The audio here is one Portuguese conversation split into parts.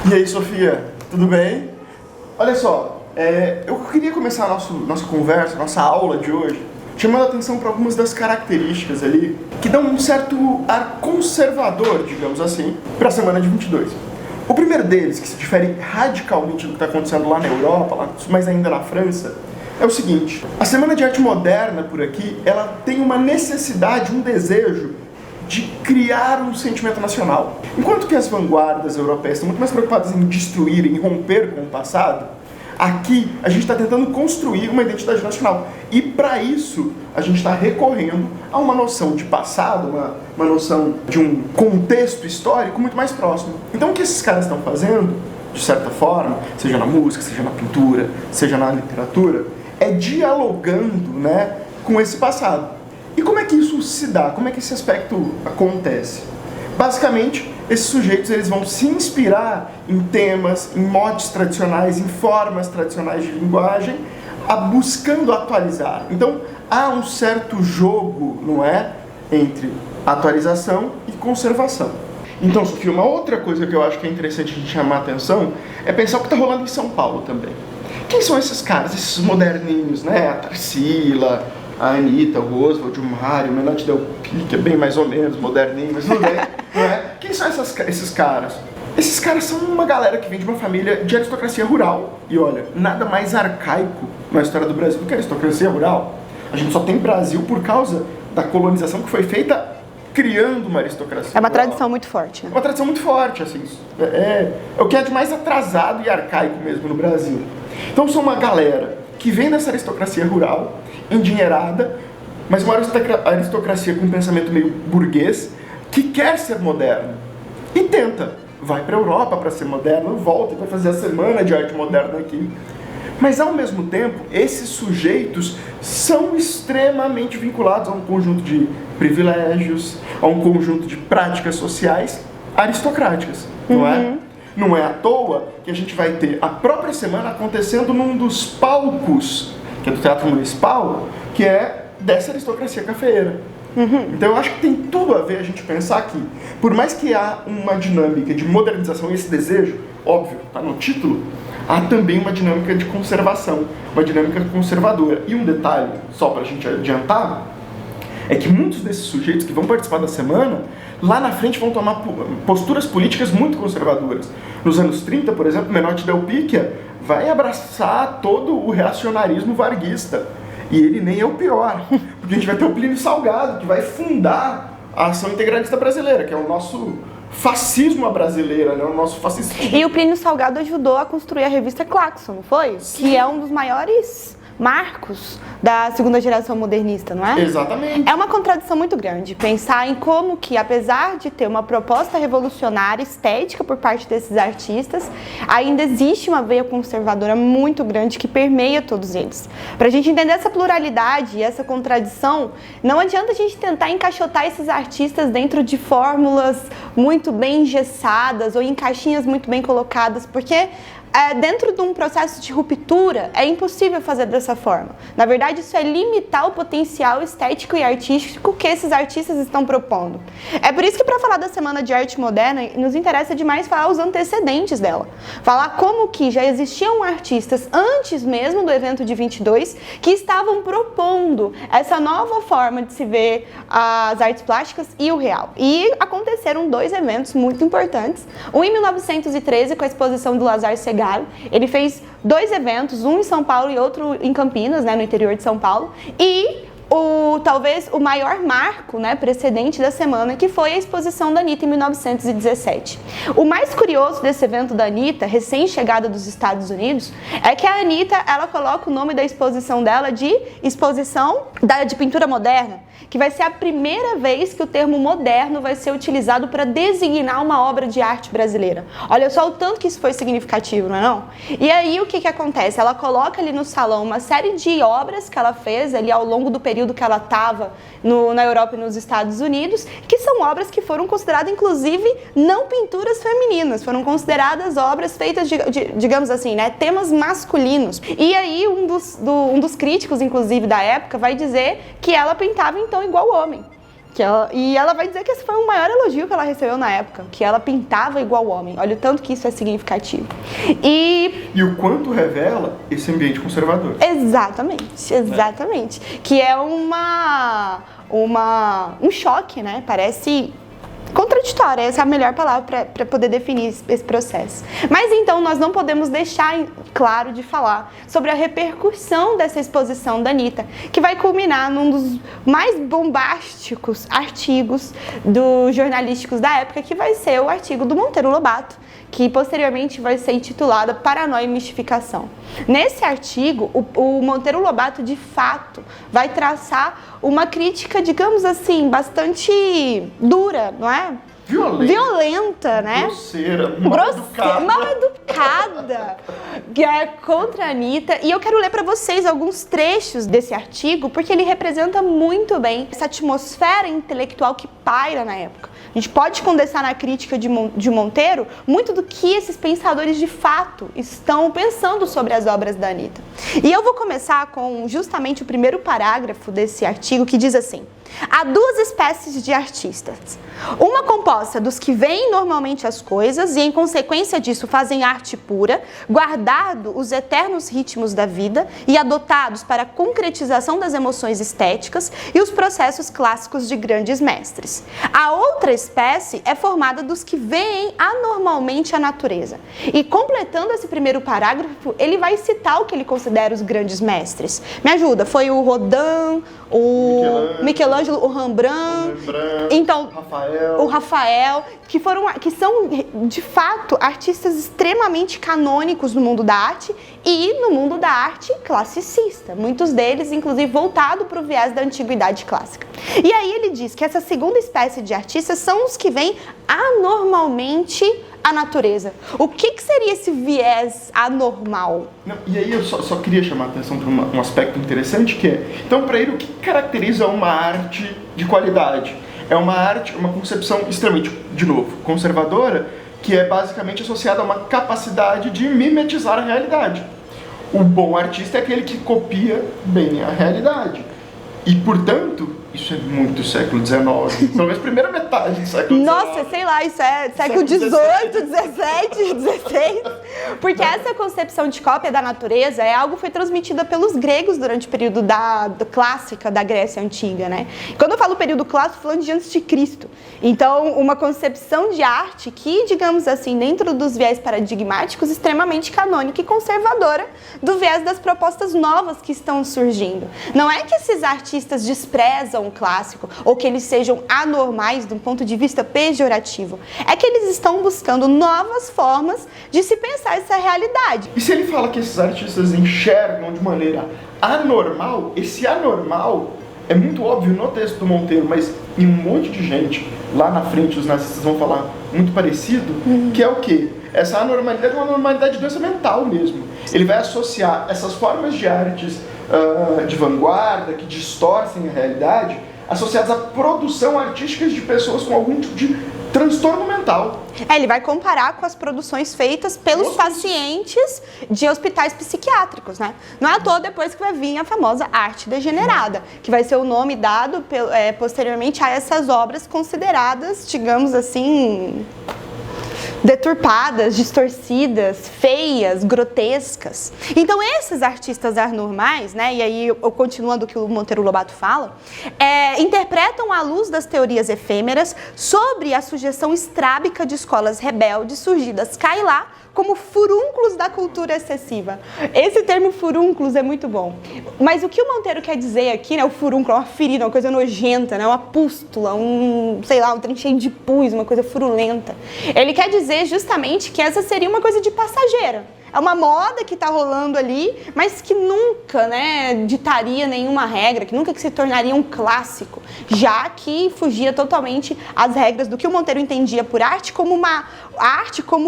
E aí, Sofia, tudo bem? Olha só, eu queria começar a nossa conversa, nossa aula de hoje, chamando a atenção para algumas das características ali que dão um certo ar conservador, digamos assim, para a semana de 22. O primeiro deles, que se difere radicalmente do que está acontecendo lá na Europa, mas ainda na França, é o seguinte: a Semana de Arte Moderna por aqui, ela tem uma necessidade, um desejo de criar um sentimento nacional. Enquanto que as vanguardas europeias estão muito mais preocupadas em destruir, em romper com o passado, aqui a gente está tentando construir uma identidade nacional. E para isso a gente está recorrendo a uma noção de passado, uma noção de um contexto histórico muito mais próximo. Então o que esses caras estão fazendo, de certa forma, seja na música, seja na pintura, seja na literatura, é dialogando, com esse passado. E como é que isso se dá? Como é que esse aspecto acontece? Basicamente, esses sujeitos eles vão se inspirar em temas, em modos tradicionais, em formas tradicionais de linguagem, buscando atualizar. Então, há um certo jogo, entre atualização e conservação. Então, Sofia, uma outra coisa que eu acho que é interessante a gente chamar a atenção é pensar o que está rolando em São Paulo também. Quem são esses caras, esses moderninhos, A Tarsila, a Anitta, o Oswald, o Mário, o Menotti Del Pi, que é bem mais ou menos moderninho, mas tudo bem, Quem são esses caras? Esses caras são uma galera que vem de uma família de aristocracia rural. E olha, nada mais arcaico na história do Brasil do que a aristocracia rural. A gente só tem Brasil por causa da colonização que foi feita criando uma aristocracia. É uma tradição muito forte. É uma tradição muito forte, assim. É o que é de mais atrasado e arcaico mesmo no Brasil. Então são uma galera que vem dessa aristocracia rural, endinheirada, mas uma aristocracia com um pensamento meio burguês, que quer ser moderna e tenta. Vai para a Europa para ser moderno, volta e vai fazer a Semana de Arte Moderna aqui. Mas ao mesmo tempo, esses sujeitos são extremamente vinculados a um conjunto de privilégios, a um conjunto de práticas sociais aristocráticas, não é? Não é à toa que a gente vai ter a própria semana acontecendo num dos palcos, que é do Teatro Municipal, que é dessa aristocracia cafeeira. Então eu acho que tem tudo a ver a gente pensar que, por mais que há uma dinâmica de modernização e esse desejo, óbvio, está no título, há também uma dinâmica de conservação, uma dinâmica conservadora. E um detalhe, só para a gente adiantar, é que muitos desses sujeitos que vão participar da semana, lá na frente vão tomar posturas políticas muito conservadoras. Nos anos 30, por exemplo, Menotti Del Pi vai abraçar todo o reacionarismo varguista. E ele nem é o pior, porque a gente vai ter o Plínio Salgado, que vai fundar a Ação Integralista Brasileira, que é o nosso fascismo à brasileira, o nosso fascismo. E o Plínio Salgado ajudou a construir a revista Claxon, não foi? Sim. Que é um dos maiores marcos da segunda geração modernista, não é? Exatamente. É uma contradição muito grande pensar em como que, apesar de ter uma proposta revolucionária estética por parte desses artistas, ainda existe uma veia conservadora muito grande que permeia todos eles. Para a gente entender essa pluralidade e essa contradição, não adianta a gente tentar encaixotar esses artistas dentro de fórmulas muito bem engessadas ou em caixinhas muito bem colocadas, porque dentro de um processo de ruptura, é impossível fazer dessa forma. Na verdade, isso é limitar o potencial estético e artístico que esses artistas estão propondo. É por isso que, para falar da Semana de Arte Moderna, nos interessa demais falar os antecedentes dela. Falar como que já existiam artistas antes mesmo do evento de 22 que estavam propondo essa nova forma de se ver as artes plásticas e o real. E aconteceram dois eventos muito importantes. Um em 1913, com a exposição do Lazar Segal. Ele fez dois eventos, um em São Paulo e outro em Campinas, no interior de São Paulo, e talvez o maior marco, precedente da semana, que foi a exposição da Anitta em 1917. O mais curioso desse evento da Anitta, recém-chegada dos Estados Unidos, é que a Anitta, ela coloca o nome da exposição dela de Exposição de Pintura Moderna, que vai ser a primeira vez que o termo moderno vai ser utilizado para designar uma obra de arte brasileira. Olha só o tanto que isso foi significativo, não é não? E aí o que acontece? Ela coloca ali no salão uma série de obras que ela fez ali ao longo do período que ela estava na Europa e nos Estados Unidos, que são obras que foram consideradas, inclusive, não pinturas femininas, foram consideradas obras feitas, digamos assim, temas masculinos. E aí um dos críticos, inclusive, da época, vai dizer que ela pintava, então, igual homem. E ela vai dizer que esse foi o maior elogio que ela recebeu na época, que ela pintava igual homem. Olha o tanto que isso é significativo. E o quanto revela esse ambiente conservador. Exatamente. Que é um choque, né? Parece contraditória, essa é a melhor palavra para poder definir esse processo. Mas então nós não podemos deixar claro de falar sobre a repercussão dessa exposição da Anitta, que vai culminar num dos mais bombásticos artigos jornalísticos da época, que vai ser o artigo do Monteiro Lobato, que posteriormente vai ser intitulada Paranoia e Mistificação. Nesse artigo, o Monteiro Lobato, de fato, vai traçar uma crítica, digamos assim, bastante dura, não é? Violenta, né? Grosseira, mal educada, que é contra a Anitta. E eu quero ler para vocês alguns trechos desse artigo, porque ele representa muito bem essa atmosfera intelectual que paira na época. A gente pode condensar na crítica de Monteiro muito do que esses pensadores de fato estão pensando sobre as obras da Anitta. E eu vou começar com justamente o primeiro parágrafo desse artigo, que diz assim: há duas espécies de artistas. Uma composta dos que veem normalmente as coisas e, em consequência disso, fazem arte pura, guardado os eternos ritmos da vida e adotados para a concretização das emoções estéticas e os processos clássicos de grandes mestres. A outra espécie é formada dos que veem anormalmente a natureza. E, completando esse primeiro parágrafo, ele vai citar o que ele considera os grandes mestres. Me ajuda, foi o Rodin, o Michelangelo, o Rembrandt, então o Rafael, que são de fato artistas extremamente canônicos no mundo da arte e no mundo da arte classicista, muitos deles inclusive voltados para o viés da antiguidade clássica. E aí ele diz que essa segunda espécie de artistas são os que veem anormalmente a natureza. O que seria esse viés anormal? Não, e aí eu só queria chamar a atenção para um aspecto interessante, que é, então, para ele, o que caracteriza uma arte de qualidade? É uma arte, uma concepção extremamente, de novo, conservadora, que é basicamente associada a uma capacidade de mimetizar a realidade. O bom artista é aquele que copia bem a realidade. E, portanto, isso é muito século XIX, pelo menos primeira metade do século XIX. Nossa, sei lá, isso é século XVIII, XVII, XVI. Porque essa concepção de cópia da natureza é algo que foi transmitida pelos gregos durante o período da clássica da Grécia Antiga, né? Quando eu falo período clássico, estou falando de antes de Cristo. Então, uma concepção de arte que, digamos assim, dentro dos viés paradigmáticos, extremamente canônica e conservadora do viés das propostas novas que estão surgindo. Não é que esses artistas desprezam o clássico ou que eles sejam anormais de um ponto de vista pejorativo. É que eles estão buscando novas formas de se pensar essa realidade. E se ele fala que esses artistas enxergam de maneira anormal, esse anormal é muito óbvio no texto do Monteiro, mas em um monte de gente, lá na frente os nazistas vão falar muito parecido, que é o quê? Essa anormalidade é uma anormalidade de doença mental mesmo. Ele vai associar essas formas de artes de vanguarda, que distorcem a realidade, associadas à produção artística de pessoas com algum tipo de transtorno mental. Ele vai comparar com as produções feitas pelos pacientes de hospitais psiquiátricos, né? Não é à toa depois que vai vir a famosa arte degenerada, que vai ser o nome dado posteriormente a essas obras consideradas, digamos assim, deturpadas, distorcidas, feias, grotescas. Então esses artistas anormais, né, e aí eu continuando o que o Monteiro Lobato fala, interpretam à luz das teorias efêmeras sobre a sugestão estrábica de escolas rebeldes surgidas cá e lá como furúnculos da cultura excessiva. Esse termo furúnculos é muito bom. Mas o que o Monteiro quer dizer aqui, né, o furúnculo é uma ferida, uma coisa nojenta, né, uma pústula, um trem cheio de pus, uma coisa furulenta. Ele quer dizer justamente que essa seria uma coisa de passageira. É uma moda que está rolando ali, mas que nunca, né, ditaria nenhuma regra, que nunca se tornaria um clássico, já que fugia totalmente às regras do que o Monteiro entendia por arte como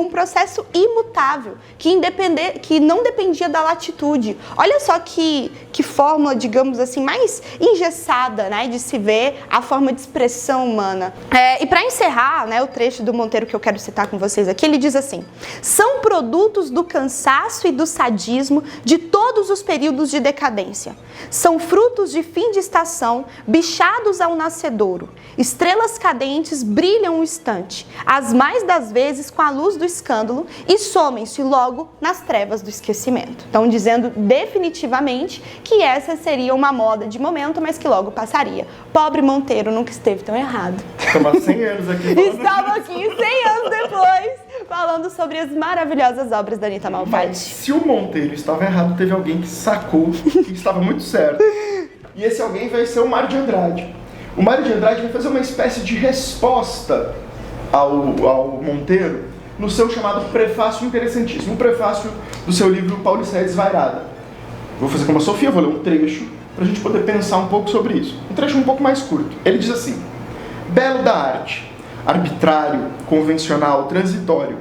um processo imutável, que não dependia da latitude. Olha só que fórmula, digamos assim, mais engessada, né, de se ver a forma de expressão humana. E para encerrar, né, o trecho do Monteiro que eu quero citar com vocês aqui, ele diz assim: são produtos do cansaço cansaço e do sadismo de todos os períodos de decadência. São frutos de fim de estação, bichados ao nascedouro. Estrelas cadentes brilham um instante, as mais das vezes com a luz do escândalo, e somem-se logo nas trevas do esquecimento. Estão dizendo definitivamente que essa seria uma moda de momento, mas que logo passaria. Pobre Monteiro nunca esteve tão errado. Estamos há 100 anos aqui. Estava aqui 100 anos depois, falando sobre as maravilhosas obras da Anita Malfatti. Mas se o Monteiro estava errado, teve alguém que sacou que estava muito certo. E esse alguém vai ser o Mário de Andrade. O Mário de Andrade vai fazer uma espécie de resposta ao Monteiro no seu chamado prefácio interessantíssimo, o prefácio do seu livro Paulicéia Desvairada. Vou fazer como a Sofia, vou ler um trecho para a gente poder pensar um pouco sobre isso. Um trecho um pouco mais curto. Ele diz assim: belo da arte, arbitrário, convencional, transitório,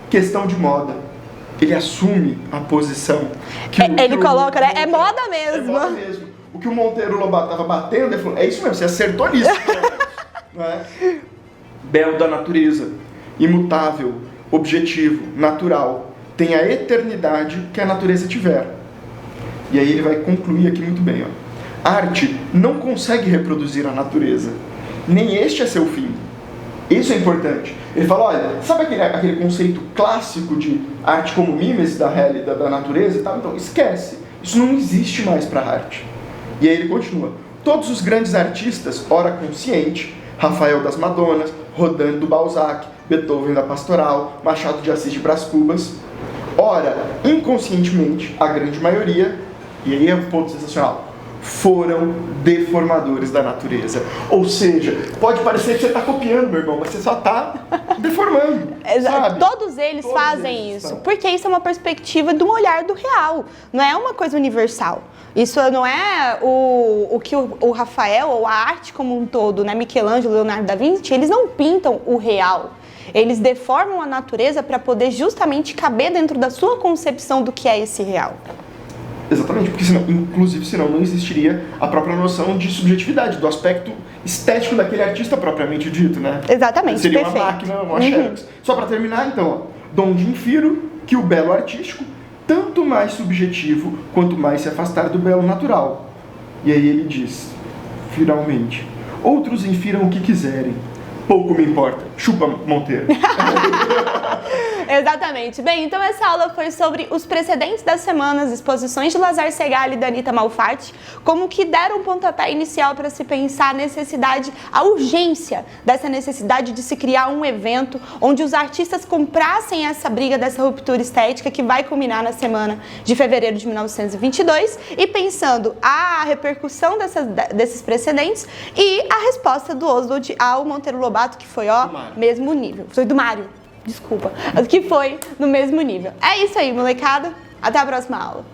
questão de moda. Ele assume a posição que ele coloca, né? É moda mesmo. É moda mesmo. O que o Monteiro Lobato estava batendo, ele falou, é isso mesmo, você acertou nisso. Não é? Belo da natureza, imutável, objetivo, natural, tem a eternidade que a natureza tiver. E aí ele vai concluir aqui muito bem. Ó. Arte não consegue reproduzir a natureza, nem este é seu fim. Isso é importante. Ele fala, olha, sabe aquele conceito clássico de arte como mimesis da realidade, da natureza e tal? Então, esquece. Isso não existe mais para a arte. E aí ele continua. Todos os grandes artistas, ora consciente, Rafael das Madonas, Rodin do Balzac, Beethoven da Pastoral, Machado de Assis de Brás Cubas, ora, inconscientemente, a grande maioria, e aí é um ponto sensacional, foram deformadores da natureza. Ou seja, pode parecer que você está copiando, meu irmão, mas você só está deformando. Sabe? Todos eles fazem isso, porque isso é uma perspectiva de um olhar do real, não é uma coisa universal. Isso não é o que o Rafael, ou a arte como um todo, né, Michelangelo, Leonardo da Vinci, eles não pintam o real. Eles deformam a natureza para poder justamente caber dentro da sua concepção do que é esse real. Exatamente, porque senão não existiria a própria noção de subjetividade, do aspecto estético daquele artista propriamente dito, né? Exatamente, seria perfeito. Uma máquina, uma xerox. Só para terminar, então, ó, donde infiro que o belo artístico, tanto mais subjetivo, quanto mais se afastar do belo natural. E aí ele diz, finalmente, outros infiram o que quiserem, pouco me importa, chupa Monteiro. Exatamente. Bem, então essa aula foi sobre os precedentes das semanas, exposições de Lazar Segal e da Anita Malfatti, como que deram um pontapé inicial para se pensar a necessidade, a urgência dessa necessidade de se criar um evento onde os artistas comprassem essa briga dessa ruptura estética que vai culminar na semana de fevereiro de 1922 e pensando a repercussão desses precedentes e a resposta do Oswald ao Monteiro Lobato, que foi, ó, mesmo nível. Foi do Mário. Desculpa, que foi no mesmo nível. É isso aí, molecada. Até a próxima aula.